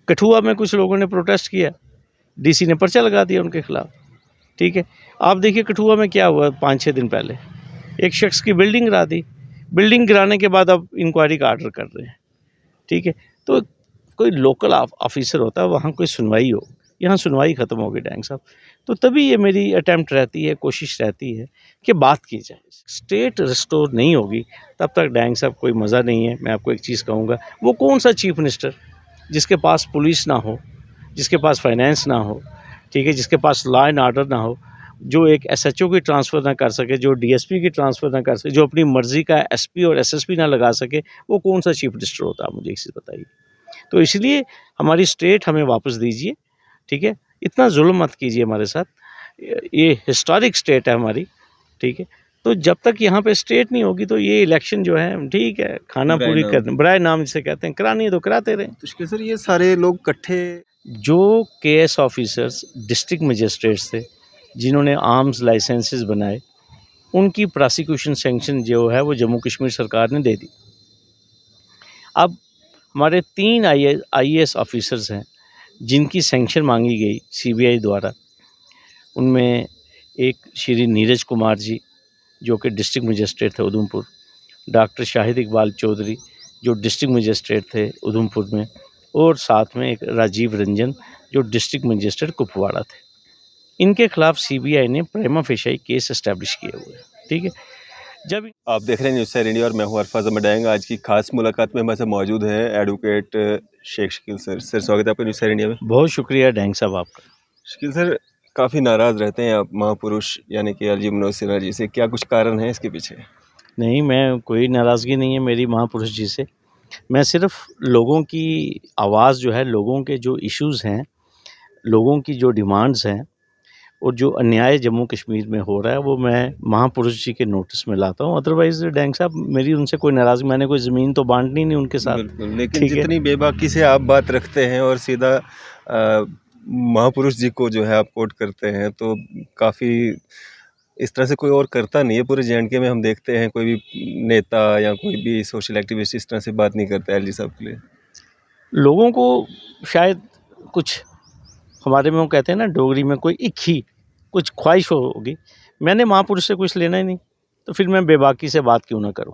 कठुआ में कुछ लोगों ने प्रोटेस्ट किया, डीसी ने पर्चा लगा दिया उनके खिलाफ। ठीक है, आप देखिए कठुआ में क्या हुआ 5-6 दिन पहले, एक शख्स की बिल्डिंग गिरा दी, बिल्डिंग गिराने के बाद अब इंक्वायरी का आर्डर कर रहे हैं। ठीक है, तो कोई लोकल ऑफिसर होता है, वहाँ कोई सुनवाई हो, यहाँ सुनवाई ख़त्म हो गई डैंग साहब। तो तभी ये मेरी अटैम्प्ट रहती है, कोशिश रहती है कि बात की जाए। स्टेट रिस्टोर नहीं होगी तब तक डैंग साहब कोई मज़ा नहीं है। मैं आपको एक चीज़ कहूँगा, वो कौन सा चीफ मिनिस्टर जिसके पास पुलिस ना हो, जिसके पास फाइनेंस ना हो, ठीक है, जिसके पास लॉ एंड ऑर्डर ना हो, जो एक एसएचओ की ट्रांसफ़र ना कर सके, जो डीएसपी की ट्रांसफ़र ना कर सके, जो अपनी मर्ज़ी का एसपी और एसएसपी ना लगा सके, वो कौन सा चीफ मिनिस्टर होता है? मुझे एक चीज़ बताइए। तो इसलिए हमारी स्टेट हमें वापस दीजिए, ठीक है? इतना जुल्म मत कीजिए हमारे साथ। ये हिस्टोरिक स्टेट है हमारी, ठीक है? तो जब तक यहाँ पे स्टेट नहीं होगी तो ये इलेक्शन जो है, ठीक है, खाना पूरी कर बराए नाम जिसे कहते हैं, करानी है तो कराते रहें। तो सर ये सारे लोग इकट्ठे, जो केएस ऑफिसर्स डिस्ट्रिक्ट मजिस्ट्रेट्स थे, जिन्होंने आर्म्स लाइसेंसेस बनाए, उनकी प्रोसिक्यूशन सैंक्शन जो है वो जम्मू कश्मीर सरकार ने दे दी। अब हमारे 3 आईएएस ऑफिसर्स हैं जिनकी सैंक्शन मांगी गई सीबीआई द्वारा। उनमें एक श्री नीरज कुमार जी जो कि डिस्ट्रिक्ट मजिस्ट्रेट थे उधमपुर, डॉक्टर शाहिद इकबाल चौधरी जो डिस्ट्रिक्ट मजिस्ट्रेट थे उधमपुर में, और साथ में एक राजीव रंजन जो डिस्ट्रिक्ट मजिस्ट्रेट कुपवाड़ा थे। इनके खिलाफ सीबीआई ने प्रिमा फेशियाई केस एस्टैब्लिश किए हुए हैं। ठीक है, जब आप देख रहे हैं न्यूज़ 7 इंडिया और मैं हूं अरफाज अहमद डैंग। आज की खास मुलाकात में हमारे साथ मौजूद है advocate Sheikh Shakeel sir. Sir स्वागत है आपका न्यूज़ 7 इंडिया में। बहुत शुक्रिया डैंग साहब आपका। शकील सर, काफ़ी नाराज़ रहते हैं आप महापुरुष यानी कि एलजी मनोज सिन्हा जी से, क्या कुछ कारण है इसके पीछे? नहीं, मैं कोई नाराज़गी नहीं है मेरी महापुरुष जी से। मैं सिर्फ़ लोगों की आवाज़ जो है, लोगों के जो इश्यूज़ हैं, लोगों की जो डिमांड्स हैं और जो अन्याय जम्मू कश्मीर में हो रहा है, वो मैं महापुरुष जी के नोटिस में लाता हूँ। अदरवाइज़ डैंग साहब मेरी उनसे कोई नाराज़गी, मैंने कोई ज़मीन तो बाँटनी नहीं उनके साथ। बिल्कुल, लेकिन ठीक है? जितनी बेबाकी से आप बात रखते हैं और सीधा महापुरुष जी को जो है आप कोट करते हैं, तो काफ़ी इस तरह से कोई और करता नहीं है। पूरे जेएंडके में हम देखते हैं कोई भी नेता या कोई भी सोशल एक्टिविस्ट इस तरह से बात नहीं करता है एलजी साहब के लिए। लोगों को शायद कुछ हमारे में वो कहते हैं ना डोगरी में, कोई इच्छी कुछ ख्वाहिश होगी। मैंने महापुरुष से कुछ लेना ही नहीं, तो फिर मैं बेबाकी से बात क्यों ना करूं?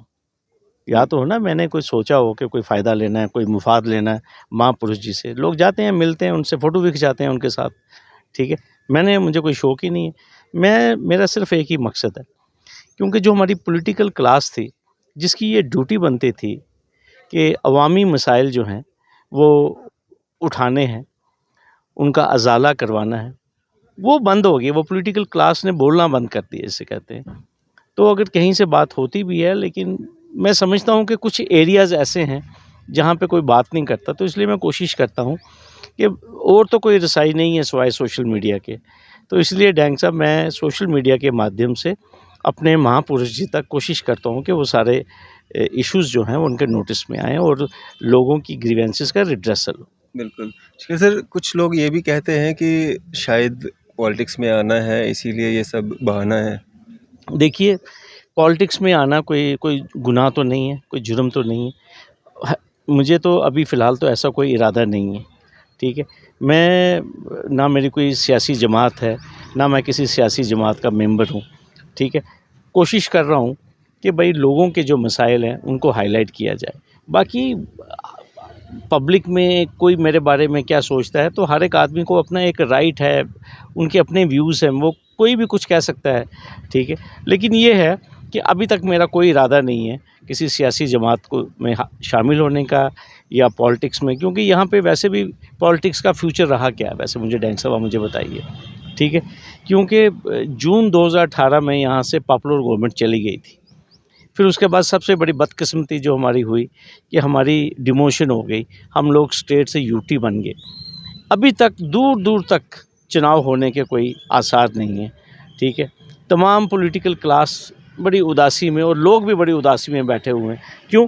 या तो हो ना, मैंने कोई सोचा हो कि कोई फ़ायदा लेना है, कोई मुफाद लेना है महापुरुष जी से। लोग जाते हैं, मिलते हैं, उनसे फ़ोटो भी खिंचाते हैं उनके साथ, ठीक है? मुझे कोई शौक ही नहीं है। मेरा सिर्फ़ एक ही मकसद है, क्योंकि जो हमारी पॉलिटिकल क्लास थी, जिसकी ये ड्यूटी बनती थी कि अवामी मसाइल जो हैं, वो उठाने हैं, उनका अज़ाला करवाना है, वो बंद हो गई। वो पॉलिटिकल क्लास ने बोलना बंद कर दिया जिसे कहते हैं। तो अगर कहीं से बात होती भी है, लेकिन मैं समझता हूँ कि कुछ एरियाज़ ऐसे हैं जहाँ पे कोई बात नहीं करता, तो इसलिए मैं कोशिश करता हूँ कि, और तो कोई रसाई नहीं है सिवाय सोशल मीडिया के। तो इसलिए डैंग साहब मैं सोशल मीडिया के माध्यम से अपने महापुरुष जी तक कोशिश करता हूँ कि वो सारे इश्यूज़ जो हैं वो उनके नोटिस में आएँ और लोगों की ग्रीवेंसेस का रिड्रेसल हो। बिल्कुल। ठीक सर, कुछ लोग ये भी कहते हैं कि शायद पॉलिटिक्स में आना है इसीलिए ये सब बहाना है। देखिए, पॉलिटिक्स में आना कोई गुनाह तो नहीं है, कोई जुर्म तो नहीं है। मुझे तो अभी फ़िलहाल तो ऐसा कोई इरादा नहीं है, ठीक है? ना मेरी कोई सियासी जमात है, ना मैं किसी सियासी जमात का मेंबर हूँ, ठीक है? कोशिश कर रहा हूँ कि भाई लोगों के जो मसाइल हैं उनको हाईलाइट किया जाए। बाकी पब्लिक में कोई मेरे बारे में क्या सोचता है, तो हर एक आदमी को अपना एक राइट है, उनके अपने व्यूज़ हैं, वो कोई भी कुछ कह सकता है, ठीक है? लेकिन ये है कि अभी तक मेरा कोई इरादा नहीं है किसी सियासी जमात को में शामिल होने का या पॉलिटिक्स में, क्योंकि यहाँ पे वैसे भी पॉलिटिक्स का फ्यूचर रहा क्या है वैसे, मुझे डैंग साहब मुझे बताइए, ठीक है? क्योंकि जून 2018 में यहाँ से पॉपुलर गवर्नमेंट चली गई थी। फिर उसके बाद सबसे बड़ी बदकिस्मती जो हमारी हुई कि हमारी डिमोशन हो गई, हम लोग स्टेट से यूटी बन गए। अभी तक दूर दूर तक चुनाव होने के कोई आसार नहीं है, ठीक है? तमाम पॉलिटिकल क्लास बड़ी उदासी में और लोग भी बड़ी उदासी में बैठे हुए हैं। क्यों?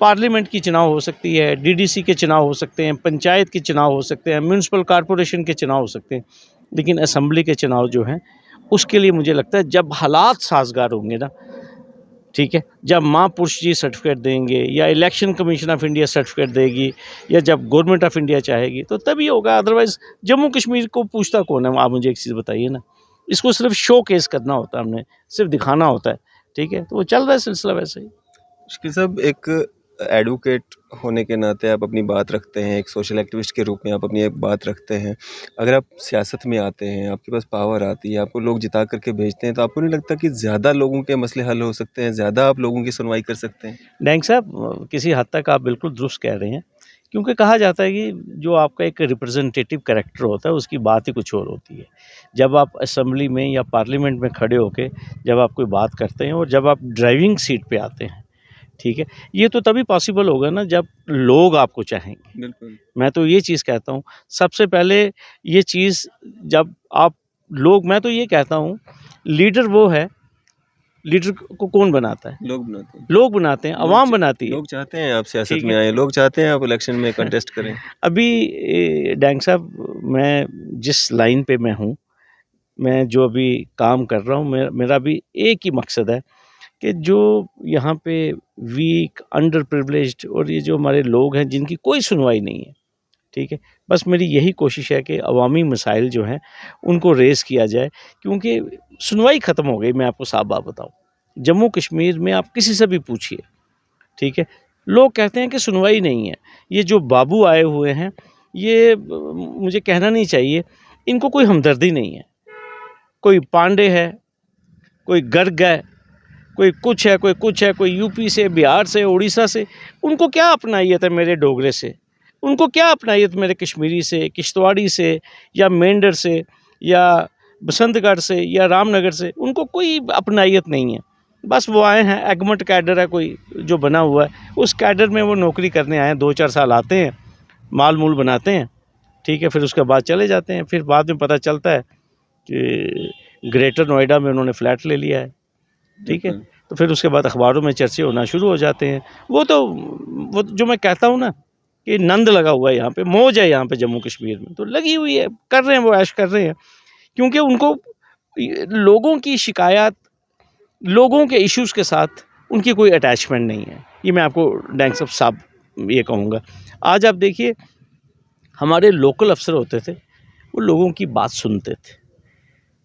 पार्लियामेंट की चुनाव हो सकती है, डीडीसी के चुनाव हो सकते हैं, पंचायत के चुनाव हो सकते हैं, म्यूनसिपल कॉरपोरेशन के चुनाव हो सकते हैं, लेकिन असेंबली के चुनाव जो हैं उसके लिए मुझे लगता है जब हालात साज़गार होंगे ना, ठीक है, जब महापुरुष जी सर्टिफिकेट देंगे या election commission of India certificate देगी या जब गवर्नमेंट ऑफ इंडिया चाहेगी तो तभी होगा, अदरवाइज जम्मू कश्मीर को पूछता कौन है? आप मुझे एक चीज़ बताइए ना। इसको सिर्फ शो केस करना होता है, हमने सिर्फ दिखाना होता है, ठीक है, तो वो चल रहा है सिलसिला वैसे ही। मुश्किल साहब, एक एडवोकेट होने के नाते आप अपनी बात रखते हैं, एक सोशल एक्टिविस्ट के रूप में आप अपनी एक बात रखते हैं। अगर आप सियासत में आते हैं, आपके पास पावर आती है, आपको लोग जिता करके भेजते हैं, तो आपको नहीं लगता कि ज़्यादा लोगों के मसले हल हो सकते हैं, ज़्यादा आप लोगों की सुनवाई कर सकते हैं? डैंग साहब, किसी हद तक आप बिल्कुल दुरुस्त कह रहे हैं, क्योंकि कहा जाता है कि जो आपका एक रिप्रेजेंटेटिव कैरेक्टर होता है उसकी बात ही कुछ और होती है। जब आप असेंबली में या पार्लियामेंट में खड़े होके जब आप कोई बात करते हैं और जब आप ड्राइविंग सीट पे आते हैं, ठीक है, ये तो तभी पॉसिबल होगा ना जब लोग आपको चाहेंगे। बिल्कुल। मैं तो ये चीज़ कहता हूँ, सबसे पहले ये चीज़ जब आप लोग, मैं तो ये कहता हूँ, लीडर वो है, लीडर को कौन बनाता है? लोग बनाते हैं। लोग बनाते हैं, आवाम बनाती है। लोग चाहते हैं आप सियासत ठीक में है। आएँ, लोग चाहते हैं आप इलेक्शन में कंटेस्ट करें। अभी डैंग साहब, मैं जिस लाइन पे मैं हूँ, मैं जो अभी काम कर रहा हूँ, मेरा भी एक ही मकसद है कि जो यहाँ पे वीक, अंडर प्रिविलेज्ड और ये जो हमारे लोग हैं जिनकी कोई सुनवाई नहीं है, ठीक है, बस मेरी यही कोशिश है कि अवामी मसाइल जो हैं उनको रेज़ किया जाए, क्योंकि सुनवाई ख़त्म हो गई। मैं आपको साफ बात बताऊँ, जम्मू कश्मीर में आप किसी से भी पूछिए, ठीक है, लोग कहते हैं कि सुनवाई नहीं है। ये जो बाबू आए हुए हैं, ये मुझे कहना नहीं चाहिए, इनको कोई हमदर्दी नहीं है। कोई पांडे है, कोई गर्ग है, कोई कुछ है, कोई कुछ है, कोई यूपी से, बिहार से, उड़ीसा से। उनको क्या अपनाइयत है मेरे डोगरे से? उनको क्या अपनाइयत मेरे कश्मीरी से, किश्तवाड़ी से या मेंढर से या बसंतगढ़ से या रामनगर से? उनको कोई अपनाइयत नहीं है। बस वो आए हैं, एगमट कैडर है कोई जो बना हुआ है, उस कैडर में वो नौकरी करने आए हैं, 2-4 साल आते हैं, माल-मूल बनाते हैं, ठीक है, फिर उसके बाद चले जाते हैं। फिर बाद में पता चलता है कि ग्रेटर नोएडा में उन्होंने फ्लैट ले लिया है, ठीक है, तो फिर उसके बाद अखबारों में चर्चे होना शुरू हो जाते हैं। वो जो मैं कहता हूँ ना कि नंद लगा हुआ है यहाँ पे, मौज है यहाँ पे जम्मू कश्मीर में, तो लगी हुई है, कर रहे हैं, वो ऐश कर रहे हैं, क्योंकि उनको लोगों की शिकायत, लोगों के इश्यूज़ के साथ उनकी कोई अटैचमेंट नहीं है। ये मैं आपको डैंग साहब ये कहूँगा। आज आप देखिए, हमारे लोकल अफ़सर होते थे, वो लोगों की बात सुनते थे,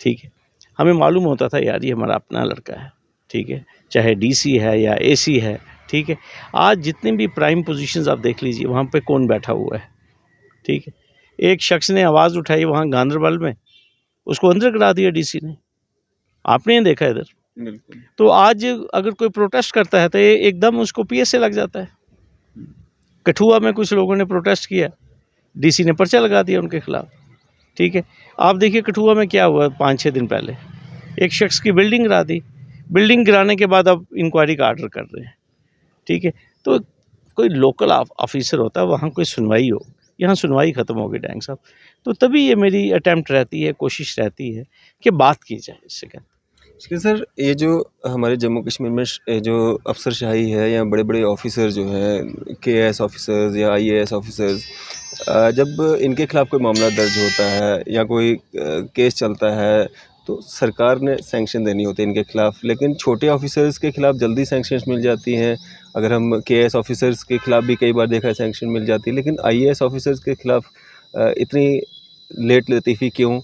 ठीक है, हमें मालूम होता था यार ये हमारा अपना लड़का है, ठीक है, चाहे डीसी है या एसी है, ठीक है। आज जितने भी प्राइम पोजीशंस आप देख लीजिए, वहाँ पे कौन बैठा हुआ है, ठीक है। एक शख्स ने आवाज़ उठाई वहाँ गांदरबल में, उसको अंदर करा दिया डीसी ने, आपने ये देखा इधर। बिल्कुल। तो आज अगर कोई प्रोटेस्ट करता है तो ये एकदम उसको पीएस से लग जाता है। कठुआ में कुछ लोगों ने प्रोटेस्ट किया, डीसी ने पर्चा लगा दिया उनके खिलाफ, ठीक है। आप देखिए कठुआ में क्या हुआ 5-6 दिन पहले, एक शख्स की बिल्डिंग गिरा दी, बिल्डिंग गिराने के बाद अब इंक्वायरी का आर्डर कर रहे हैं, ठीक है। तो कोई लोकल ऑफिसर होता है, वहाँ कोई सुनवाई हो, यहाँ सुनवाई ख़त्म हो गई डैंग साहब। तो तभी ये मेरी अटैम्प्ट रहती है, कोशिश रहती है कि बात की जाए इससे क्या। लेकिन सर, ये जो हमारे जम्मू कश्मीर में जो अफसरशाही है या बड़े-बड़े ऑफ़िसर जो हैं, केएएस ऑफ़िसर्स या आईएएस ऑफ़िसर्स, जब इनके खिलाफ़ कोई मामला दर्ज होता है या कोई केस चलता है, तो सरकार ने सैंक्शन देनी होती है इनके खिलाफ़, लेकिन छोटे ऑफ़िसर्स के खिलाफ़ जल्दी सैंक्शंस मिल जाती हैं। अगर हम केएएस ऑफ़िसर्स के खिलाफ़ भी कई बार देखा है सैंक्शन मिल जाती है, लेकिन आईएएस ऑफ़िसर्स के खिलाफ़ इतनी लेट लतीफ़ी क्यों?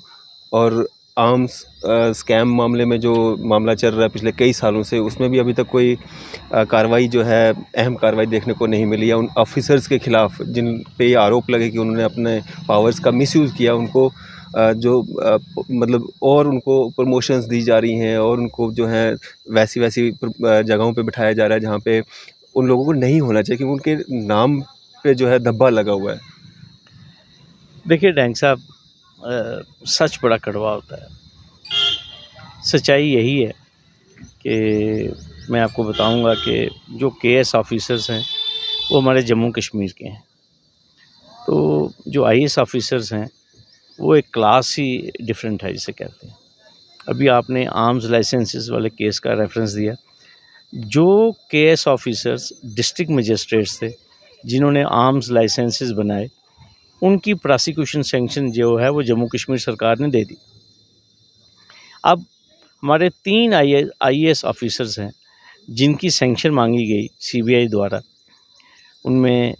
और आर्म्स स्कैम मामले में जो मामला चल रहा है पिछले कई सालों से, उसमें भी अभी तक कोई कार्रवाई जो है, अहम कार्रवाई देखने को नहीं मिली, या उन ऑफिसर्स के खिलाफ जिन पे ये आरोप लगे कि उन्होंने अपने पावर्स का मिसयूज़ किया, उनको मतलब और उनको प्रमोशंस दी जा रही हैं और उनको जो है वैसी जगहों पे बिठाया जा रहा है जहाँ पे उन लोगों को नहीं होना चाहिए, क्योंकि उनके नाम पे जो है धब्बा लगा हुआ है। देखिए डैंग साहब, सच बड़ा कड़वा होता है। सच्चाई यही है कि मैं आपको बताऊंगा कि जो केएस ऑफिसर्स हैं वो हमारे जम्मू कश्मीर के हैं, तो जो आईएएस ऑफिसर्स हैं वो एक क्लास ही डिफरेंट है जिसे कहते हैं। अभी आपने आर्म्स लाइसेंसेस वाले केस का रेफरेंस दिया। जो केएस ऑफिसर्स डिस्ट्रिक्ट मजिस्ट्रेट्स थे जिन्होंने आर्म्स लाइसेंसेस बनाए, उनकी प्रोसिक्यूशन सैंक्शन जो है वो जम्मू कश्मीर सरकार ने दे दी। अब हमारे 3 आईएएस ऑफिसर्स हैं जिनकी सैंक्शन मांगी गई सीबीआई द्वारा, उनमें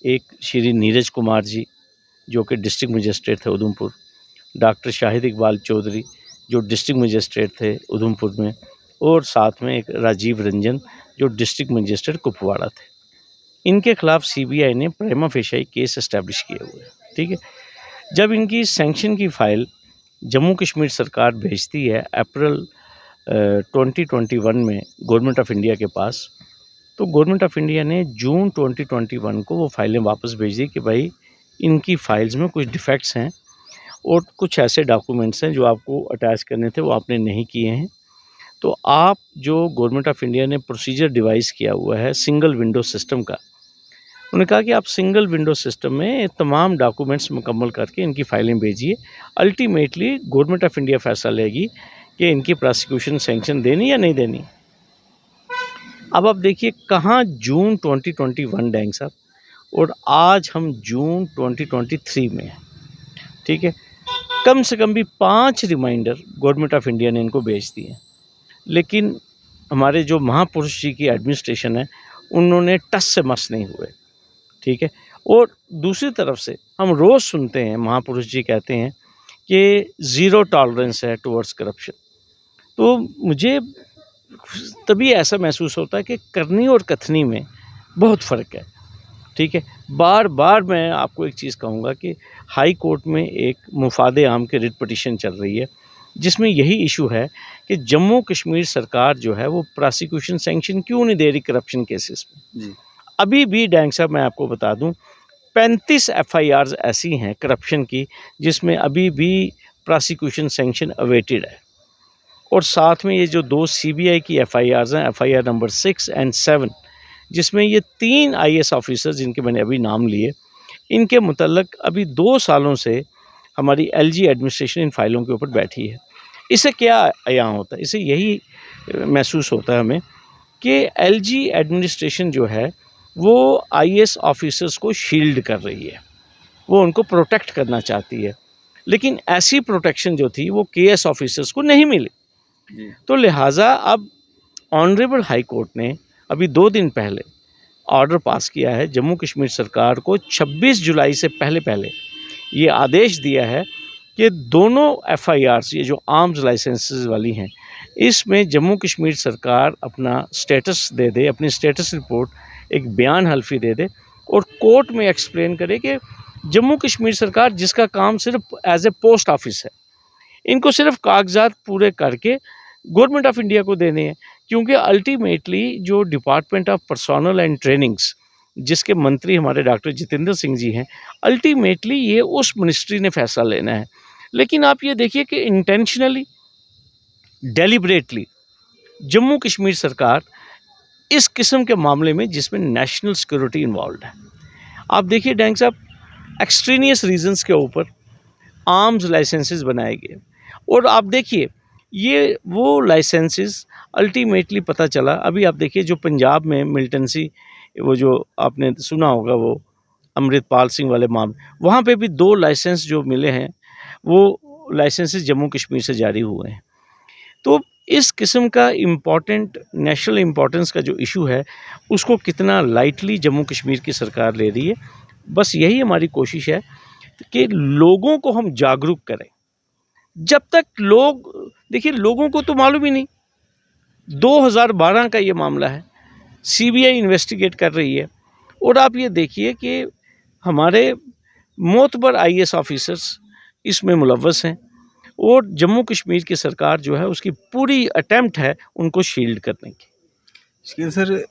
एक श्री नीरज कुमार जी जो कि डिस्ट्रिक्ट मजिस्ट्रेट थे उधमपुर, डॉक्टर शाहिद इकबाल चौधरी जो डिस्ट्रिक्ट मजिस्ट्रेट थे उधमपुर में, और साथ में एक राजीव रंजन जो डिस्ट्रिक्ट मजिस्ट्रेट कुपवाड़ा थे। इनके खिलाफ सीबीआई ने प्राइमा फेशियाई केस एस्टैब्लिश किए हुए हैं। ठीक है, जब इनकी सैंक्शन की फ़ाइल जम्मू कश्मीर सरकार भेजती है अप्रैल 2021 में गवर्नमेंट ऑफ इंडिया के पास, तो गवर्नमेंट ऑफ इंडिया ने जून 2021 को वो फाइलें वापस भेज दी कि भाई इनकी फ़ाइल्स में कुछ डिफेक्ट्स हैं और कुछ ऐसे डॉक्यूमेंट्स हैं जो आपको अटैच करने थे वो आपने नहीं किए हैं। तो आप जो गवर्नमेंट ऑफ इंडिया ने प्रोसीजर डिवाइस किया हुआ है सिंगल विंडो सिस्टम का, उन्होंने कहा कि आप सिंगल विंडो सिस्टम में तमाम डॉक्यूमेंट्स मुकम्मल करके इनकी फ़ाइलें भेजिए। अल्टीमेटली गवर्नमेंट ऑफ इंडिया फ़ैसला लेगी कि इनकी प्रोसिक्यूशन सैंक्शन देनी या नहीं देनी। अब आप देखिए कहाँ जून 2021 डैंग साहब, और आज हम जून 2023 में हैं। ठीक है, कम से कम भी 5 रिमाइंडर गवर्नमेंट ऑफ इंडिया ने इनको भेज दिए हैं, लेकिन हमारे जो महापुरुष जी की एडमिनिस्ट्रेशन है उन्होंने टस से मस नहीं हुए। ठीक है, और दूसरी तरफ से हम रोज़ सुनते हैं महापुरुष जी कहते हैं कि ज़ीरो टॉलरेंस है टुवर्ड्स करप्शन। तो मुझे तभी ऐसा महसूस होता है कि करनी और कथनी में बहुत फ़र्क है। ठीक है, बार बार मैं आपको एक चीज़ कहूँगा कि हाई कोर्ट में एक मुफादे आम की रिट पटिशन चल रही है, जिसमें यही इशू है कि जम्मू कश्मीर सरकार जो है वो प्रोसिक्यूशन सैंक्शन क्यों नहीं दे रही करप्शन केसेस में। जी। अभी भी डैंग साहब मैं आपको बता दूं 35 एफआईआर्स ऐसी हैं करप्शन की जिसमें अभी भी प्रोसिक्यूशन सैंक्शन अवेटेड है, और साथ में ये जो 2 सीबीआई की एफआईआर्स हैं, एफआईआर नंबर 6 एंड 7, जिसमें ये 3 आईएएस ऑफिसर्स जिनके मैंने अभी नाम लिए, इनके मुतल्लक अभी 2 सालों से हमारी एलजी एडमिनिस्ट्रेशन इन फाइलों के ऊपर बैठी है। इससे क्या अयां होता है, इससे यही महसूस होता है हमें कि एलजी एडमिनिस्ट्रेशन जो है वो आईएएस ऑफिसर्स को शील्ड कर रही है, वो उनको प्रोटेक्ट करना चाहती है, लेकिन ऐसी प्रोटेक्शन जो थी वो केएस ऑफिसर्स को नहीं मिली। तो लिहाजा अब ऑनरेबल हाई कोर्ट ने अभी 2 दिन पहले ऑर्डर पास किया है जम्मू कश्मीर सरकार को 26 जुलाई से पहले ये आदेश दिया है कि दोनों एफआईआर्स ये जो आर्म्स लाइसेंसेस वाली हैं, इसमें जम्मू कश्मीर सरकार अपना स्टेटस दे दे, अपनी स्टेटस रिपोर्ट एक बयान हल्फी दे दे और कोर्ट में एक्सप्लेन करे कि जम्मू कश्मीर सरकार जिसका काम सिर्फ एज ए पोस्ट ऑफिस है, इनको सिर्फ कागजात पूरे करके गवर्नमेंट ऑफ इंडिया को देने हैं, क्योंकि अल्टीमेटली जो department of personnel and trainings जिसके मंत्री हमारे डॉक्टर जितेंद्र सिंह जी हैं, अल्टीमेटली ये उस मिनिस्ट्री ने फैसला लेना है। लेकिन आप ये देखिए कि इंटेंशनली डेलिबरेटली जम्मू कश्मीर सरकार इस किस्म के मामले में जिसमें नेशनल सिक्योरिटी इन्वॉल्व है, आप देखिए डैंग साहब एक्सट्रेनियस रीजंस के ऊपर आर्म्स लाइसेंसेस बनाए गए, और आप देखिए ये वो लाइसेंसेस अल्टीमेटली पता चला, अभी आप देखिए जो पंजाब में मिलिटेंसी वो जो आपने सुना होगा वो अमृतपाल सिंह वाले मामले, वहाँ पे भी 2 लाइसेंस जो मिले हैं वो लाइसेंसेस जम्मू कश्मीर से जारी हुए हैं। तो इस किस्म का इम्पॉर्टेंट नेशनल इम्पॉर्टेंस का जो इशू है उसको कितना लाइटली जम्मू कश्मीर की सरकार ले रही है। बस यही हमारी कोशिश है कि लोगों को हम जागरूक करें। जब तक लोग देखिए, लोगों को तो मालूम ही नहीं, 2012 का ये मामला है, सीबीआई इन्वेस्टिगेट कर रही है, और आप ये देखिए कि हमारे मोतबर आईएएस ऑफिसर्स इसमें मुलव्वस हैं, और जम्मू कश्मीर की सरकार जो है उसकी पूरी अटेम्प्ट है उनको शील्ड करने की। लेकिन सर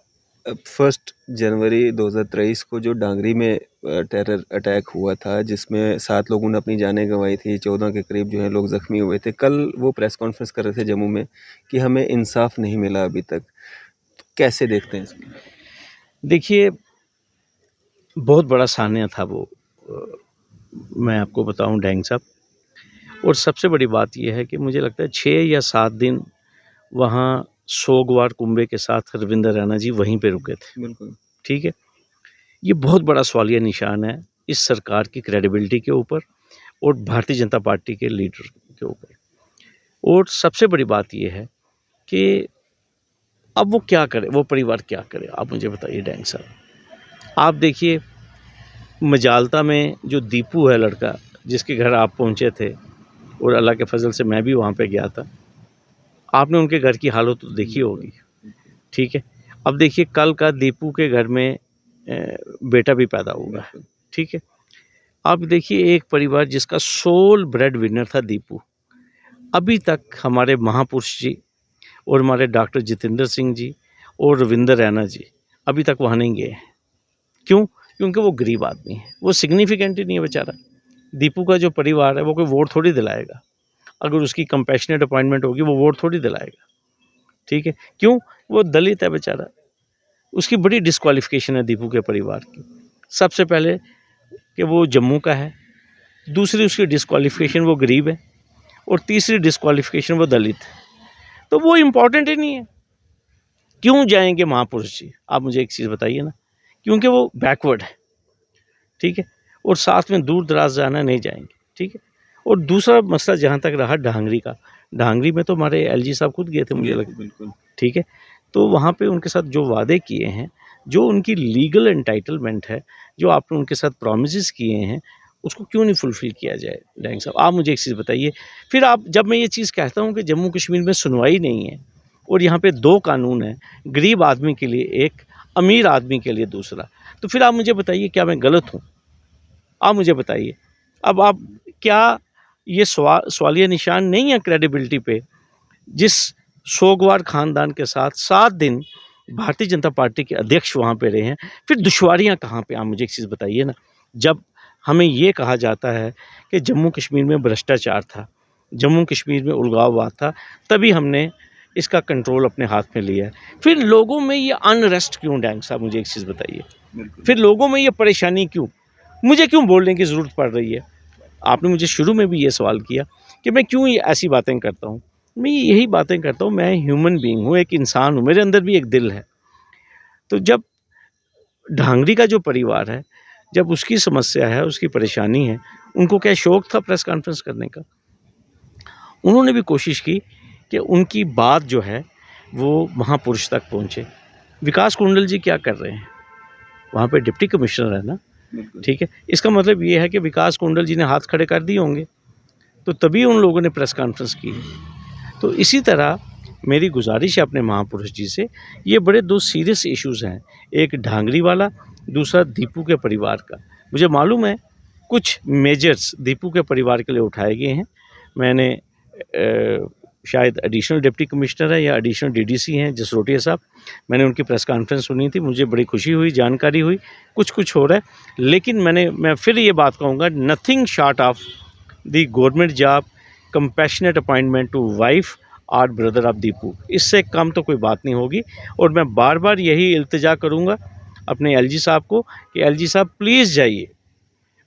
1 जनवरी 2023 को जो डांगरी में टेरर अटैक हुआ था जिसमें 7 लोगों ने अपनी जानें गंवाई थी, 14 के करीब जो है लोग ज़ख्मी हुए थे। कल वो प्रेस कॉन्फ्रेंस कर रहे थे जम्मू में कि हमें इंसाफ नहीं मिला अभी तक। तो कैसे देखते हैं इसको? देखिए बहुत बड़ा सान्या था वो, मैं आपको बताऊं डैंग साहब, और सबसे बड़ी बात यह है कि मुझे लगता है 6 या 7 दिन वहाँ सोगवार कुंबे के साथ रविंद्र रैना जी वहीं पे रुके थे। बिल्कुल। ठीक है, ये बहुत बड़ा सवालिया निशान है इस सरकार की क्रेडिबिलिटी के ऊपर और भारतीय जनता पार्टी के लीडर के ऊपर। और सबसे बड़ी बात यह है कि अब वो क्या करे, वो परिवार क्या करे, आप मुझे बताइए डैंग साहब। आप देखिए मजालता में जो दीपू है लड़का, जिसके घर आप पहुँचे थे और अल्लाह के फजल से मैं भी वहाँ पे गया था, आपने उनके घर की हालत तो देखी होगी, ठीक है। अब देखिए कल का दीपू के घर में बेटा भी पैदा हुआ है, ठीक है। अब देखिए एक परिवार जिसका सोल ब्रेड विनर था दीपू, अभी तक हमारे महापुरुष जी और हमारे डॉक्टर जितेंद्र सिंह जी और रविंदर रैना जी अभी तक वहाँ नहीं गए हैं। क्यों? क्योंकि वो गरीब आदमी है, वो सिग्निफिकेंट ही नहीं है बेचारा। दीपू का जो परिवार है वो कोई वोट थोड़ी दिलाएगा, अगर उसकी कंपैशनेट अपॉइंटमेंट होगी वो वोट थोड़ी दिलाएगा, ठीक है। क्यों? वो दलित है बेचारा, उसकी बड़ी डिस्क्वालिफिकेशन है दीपू के परिवार की। सबसे पहले कि वो जम्मू का है, दूसरी उसकी डिस्क्वालिफिकेशन वो गरीब है, और तीसरी डिस्क्वालिफिकेशन वो दलित है। तो वो इम्पॉर्टेंट ही नहीं है। क्यों जाएंगे महापुरुष जी? आप मुझे एक चीज़ बताइए ना, क्योंकि वो बैकवर्ड है, ठीक है, और साथ में दूर दराज जाना नहीं जाएंगे, ठीक है। और दूसरा मसला जहाँ तक रहा ढांगरी का, ढांगरी में तो हमारे एलजी साहब खुद गए थे मुझे लगता है, बिल्कुल। ठीक है। तो वहाँ पे उनके साथ जो वादे किए हैं, जो उनकी लीगल एंटाइटलमेंट है, जो आपने उनके साथ प्रॉमिसेस किए हैं, उसको क्यों नहीं फुलफिल किया जाए? डैंग साहब आप मुझे एक चीज़ बताइए। फिर आप, जब मैं ये चीज़ कहता हूँ कि जम्मू कश्मीर में सुनवाई नहीं है और यहाँ पे 2 कानून हैं, गरीब आदमी के लिए एक, अमीर आदमी के लिए दूसरा, तो फिर आप मुझे बताइए क्या मैं गलत हूँ? आप मुझे बताइए। अब आप, क्या ये सवालिया निशान नहीं है क्रेडिबिलिटी पे? जिस सोगवार ख़ानदान के साथ 7 दिन भारतीय जनता पार्टी के अध्यक्ष वहाँ पे रहे हैं, फिर दुश्वारियाँ कहाँ पे? आप मुझे एक चीज़ बताइए ना। जब हमें ये कहा जाता है कि जम्मू कश्मीर में भ्रष्टाचार था, जम्मू कश्मीर में उलगाववाद था, तभी हमने इसका कंट्रोल अपने हाथ में लिया है। फिर लोगों में ये अनरेस्ट क्यों? डैंग साहब मुझे एक चीज़ बताइए। फिर लोगों में ये परेशानी क्यों? मुझे क्यों बोलने की ज़रूरत पड़ रही है? आपने मुझे शुरू में भी ये सवाल किया कि मैं क्यों ये ऐसी बातें करता हूँ। मैं यही बातें करता हूँ, मैं ह्यूमन बीइंग हूँ, एक इंसान हूँ, मेरे अंदर भी एक दिल है। तो जब ढांगरी का जो परिवार है, जब उसकी समस्या है, उसकी परेशानी है, उनको क्या शौक था प्रेस कॉन्फ्रेंस करने का? उन्होंने भी कोशिश की कि उनकी बात जो है वो महापुरुष तक पहुँचे। विकास कुंडल जी क्या कर रहे हैं? वहाँ पे डिप्टी कमिश्नर है ना, ठीक है। इसका मतलब ये है कि विकास कुंडल जी ने हाथ खड़े कर दिए होंगे, तो तभी उन लोगों ने प्रेस कॉन्फ्रेंस की। तो इसी तरह मेरी गुजारिश है अपने महापुरुष जी से, ये बड़े 2 सीरियस इश्यूज़ हैं, एक ढांगरी वाला, दूसरा दीपू के परिवार का। मुझे मालूम है कुछ मेजर्स दीपू के परिवार के लिए उठाए गए हैं। मैंने शायद एडिशनल डिप्टी कमिश्नर है या एडिशनल डीडीसी हैं जसरोटिया साहब, मैंने उनकी प्रेस कॉन्फ्रेंस सुनी थी, मुझे बड़ी खुशी हुई, जानकारी हुई, कुछ हो रहा है। लेकिन मैं फिर ये बात कहूँगा, nothing short of the government job, compassionate appointment to wife और ब्रदर ऑफ दीपू, इससे कम तो कोई बात नहीं होगी। और मैं बार बार यही इल्तिजा करूँगा अपने एलजी साहब को कि एलजी साहब प्लीज़ जाइए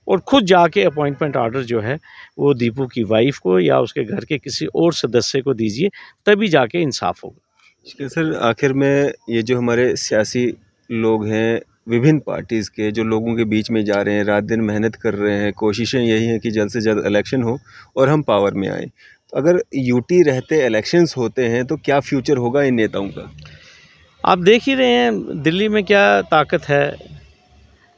और ख़ुद जाके अपॉइंटमेंट ऑर्डर जो है वो दीपू की वाइफ को या उसके घर के किसी और सदस्य को दीजिए, तभी जाके इंसाफ होगा। ठीक है सर, आखिर में ये जो हमारे सियासी लोग हैं, विभिन्न पार्टीज़ के, जो लोगों के बीच में जा रहे हैं, रात दिन मेहनत कर रहे हैं, कोशिशें यही हैं कि जल्द से जल्द इलेक्शन हो और हम पावर में आएँ। तो अगर यूटी रहते इलेक्शंस होते हैं तो क्या फ्यूचर होगा इन नेताओं का? आप देख ही रहे हैं दिल्ली में क्या ताकत है,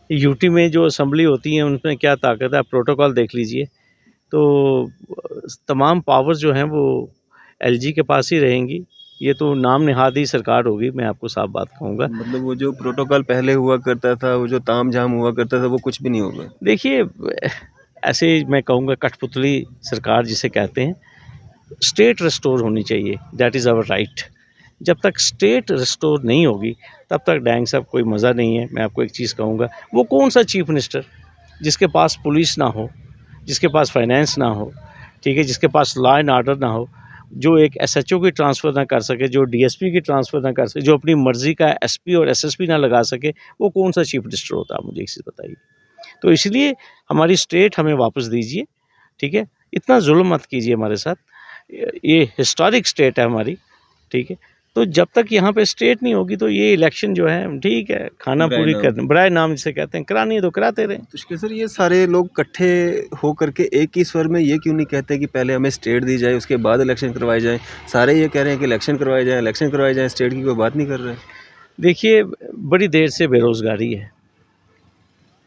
यूटी में जो असेंबली होती है उनमें क्या ताकत है, आप प्रोटोकॉल देख लीजिए। तो तमाम पावर्स जो हैं वो एलजी के पास ही रहेंगी। ये तो नाम नेहाद ही सरकार होगी, मैं आपको साफ बात कहूँगा। मतलब वो जो प्रोटोकॉल पहले हुआ करता था, वो जो तामझाम हुआ करता था, वो कुछ भी नहीं होगा? देखिए, ऐसे मैं कहूँगा कठपुतली सरकार जिसे कहते हैं, स्टेट रिस्टोर होनी चाहिए, दैट इज़ आवर राइट। जब तक स्टेट रिस्टोर नहीं होगी तब तक डैंग साहब कोई मज़ा नहीं है। मैं आपको एक चीज़ कहूँगा, वो कौन सा चीफ मिनिस्टर जिसके पास पुलिस ना हो, जिसके पास फाइनेंस ना हो, ठीक है, जिसके पास लॉ एंड ऑर्डर ना हो, जो एक एसएचओ की ट्रांसफ़र ना कर सके, जो डीएसपी की ट्रांसफ़र ना कर सके, जो अपनी मर्ज़ी का एसपी और एसएसपी ना लगा सके, वो कौन सा चीफ मिनिस्टर होता है? मुझे एक चीज़ बताइए। तो इसलिए हमारी स्टेट हमें वापस दीजिए, ठीक है? इतना जुल्म मत कीजिए हमारे साथ। ये हिस्टोरिक स्टेट है हमारी, ठीक है? तो जब तक यहाँ पे स्टेट नहीं होगी तो ये इलेक्शन जो है ठीक है, खाना बुराई पूरी नाम। कर बड़ाए नाम जिसे कहते हैं, करानी है तो कराते रहें। तो इसके सर ये सारे लोग इकट्ठे हो करके एक ही स्वर में ये क्यों नहीं कहते कि पहले हमें स्टेट दी जाए उसके बाद इलेक्शन करवाए जाएं? सारे ये कह रहे हैं कि इलेक्शन करवाए जाएं, इलेक्शन करवाए जाएं, स्टेट की कोई बात नहीं कर रहे। देखिए, बड़ी देर से बेरोज़गारी है,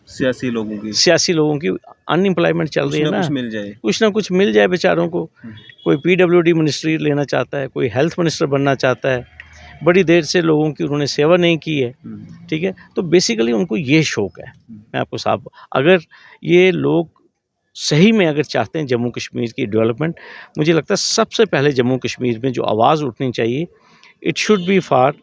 सियासी लोगों की सियासी लोगों की अनएम्प्लॉयमेंट चल कुछ रही है ना ना, कुछ मिल जाए। कुछ ना कुछ मिल जाए बेचारों को। कोई पीडब्ल्यूडी मिनिस्ट्री लेना चाहता है, कोई हेल्थ मिनिस्टर बनना चाहता है, बड़ी देर से लोगों की उन्होंने सेवा नहीं की है, ठीक है? तो बेसिकली उनको ये शौक है। मैं आपको साफ, अगर ये लोग सही में अगर चाहते हैं जम्मू कश्मीर की डेवलपमेंट, मुझे लगता है सबसे पहले जम्मू कश्मीर में जो आवाज़ उठनी चाहिए, it should be for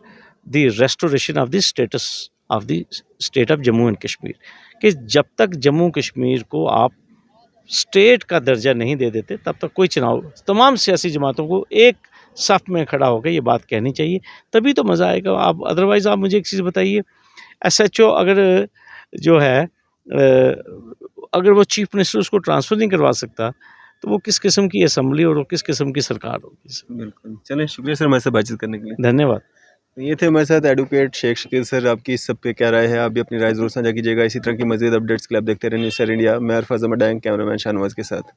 the restoration of the status of the state of Jammu and Kashmir, कि जब तक जम्मू कश्मीर को आप स्टेट का दर्जा नहीं दे देते तब तक कोई चुनाव, तमाम सियासी जमातों को एक सफ़ में खड़ा होकर ये बात कहनी चाहिए, तभी तो मज़ा आएगा। आप अदरवाइज़ आप मुझे एक चीज़ बताइए, एसएचओ अगर जो है अगर वो चीफ मिनिस्टर उसको ट्रांसफ़र नहीं करवा सकता, तो वो किस किस्म की असेंबली और वो किस किस्म की सरकार होगी? बिल्कुल, चलें शुक्रिया सर हमारे साथ बातचीत करने के लिए। धन्यवाद। तो ये थे हमारे साथ एडवोकेट शेख शकील सर। आपकी इस सब पे क्या राय है? आप भी अपनी राय ज़रूर साझा कीजिएगा। इसी तरह की मज़ीद अपडेट्स के लिए आप देखते रहें न्यूज़ सर इंडिया। मैं अरफाज अहमद डांग, कैमरामैन शाहनवाज के साथ।